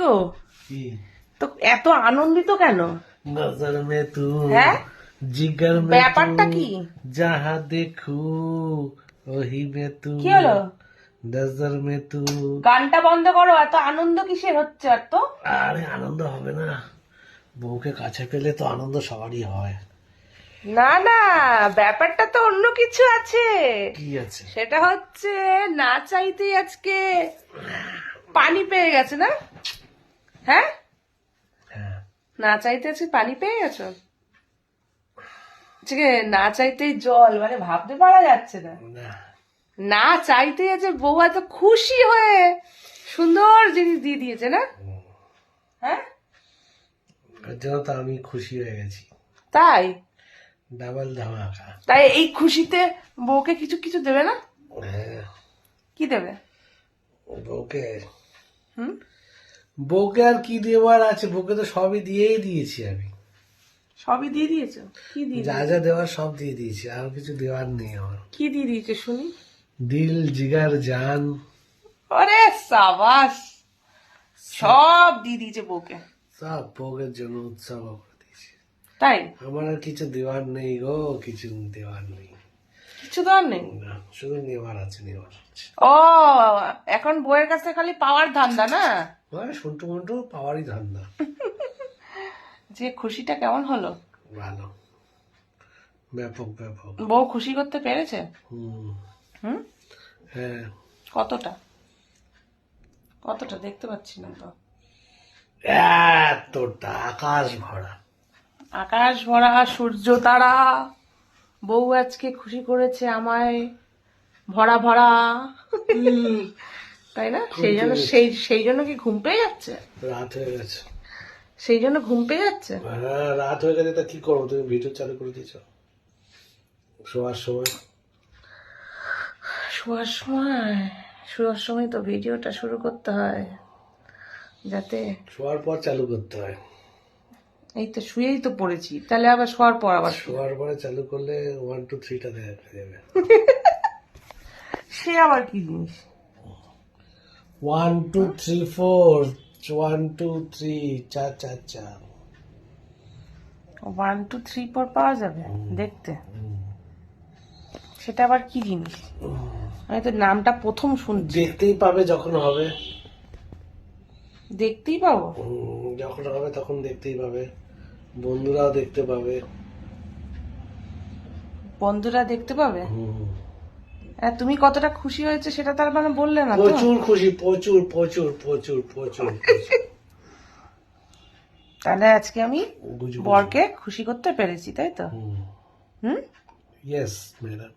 তো তো এত আনন্দিত কেন? नजर में तू হ্যাঁ, जिगर में ব্যাপারটা तू কি? जहाँ देखू वही में तू কি হলো? नजर में तू। গানটা বন্ধ করো, এত আনন্দ কিসের হচ্ছে এত? আরে আনন্দ হবে না, বউকে কাছে পেলে তো আনন্দ সবারই হয়। না না, ব্যাপারটা তো অন্য কিছু আছে। কি আছে? সেটা হচ্ছে না চাইতেই আজকে পানি পেয়ে গেছে না? হ্যাঁ, হ্যাঁ, না চাইতে আজকে পানি পেয়ে গেছো। আজকে না চাইতেই জল, মানে ভাবতে পারা যাচ্ছে না। না, না চাইতেই আছে বউ এত খুশি হয়ে সুন্দর জিনিস দিয়ে দিয়েছে না? হ্যাঁ, ওর জন্য তো আমি খুশি হয়ে গেছি, তাই ডাবল ধামাকা। তাই এই খুশিতে বউকে কিছু কিছু দেবে না? হ্যাঁ, কি দেবে? বউকে হুম, বউকে আর কি দেওয়ার আছে? বউকে তো সবই দিয়েই দিয়েছি আমি, সবই দিয়ে দিয়েছো? কি দিয়ে যা যা দেওয়ার সব দিয়ে দিয়েছি, আর কিছু দেওয়ার নেই আমার। কি দিয়ে দিয়েছো শুনি? দিল জিগার জান আরে সাবাস, সব দিয়ে দিয়েছে বউকে। সব বউকের জন্য উৎসব করে দিয়েছি। তাই আমার আর কিছু দেওয়ার নেই গো, কিছু দেওয়ার নেই। কিছু দেওয়ার নেই? না, শুধু নেওয়ার আছে, নেওয়ার আছে। ও, এখন বউয়ের কাছে খালি পাওয়ার ধান্দা না? সন্টু মন্টু পাওয়ারই ধান্দা। যে খুশিটা কেমন হলো? ভালো, ব্যাপক ব্যাপক। বউ খুশি করতে পেরেছে? হুম, হুম, হ্যাঁ। কতটা কতটা দেখতে পাচ্ছি না তো। এতটা আকাশ ভরা। আকাশ ভরা, সূর্য তারা, বউ আজকে খুশি করেছে আমায় ভরা ভরা, তাই না? সেই জন্য সেই জন্য কি ঘুম পেয়ে যাচ্ছে? রাত হয়ে গেছে। সেই জন্য ঘুম পেয়ে যাচ্ছে? হ্যাঁ, রাত হয়ে গেছে, তা কি করবো? তুমি ভিডিও চালু করে দিয়েছ শোয়ার সময়। শোয়ার সময় তো ভিডিওটা শুরু করতে হয়, যাতে শোয়ার পর চালু করতে হয়। এই তো শুয়েই তো পড়েছি, তাহলে আবার শোয়ার পর আবার শোয়ার পরে চালু করলে 1 2 3টা দেখা যাবে। সে আবার কি জিনিস? 1 2 3 4 1 2 3 4 4 4। 1 2 3 4 পাওয়া যাবে দেখতে? সেটা আবার কি জিনিস? আমি তো নামটা প্রথম শুনছি। দেখতেই পাবে যখন হবে। দেখতেই পাবো? যখন হবে তখন দেখতেই পাবে, বন্ধুরাও দেখতে পাবে। বন্ধুরা দেখতে পাবে? আর তুমি কতটা খুশি হয়েছে সেটা তার মানে বললে না তো? প্রচুর খুশি, প্রচুর প্রচুর প্রচুর প্রচুর। তাহলে আজকে আমি বরকে খুশি করতে পেরেছি, তাই তো? হুম, ইয়েস ম্যাডাম।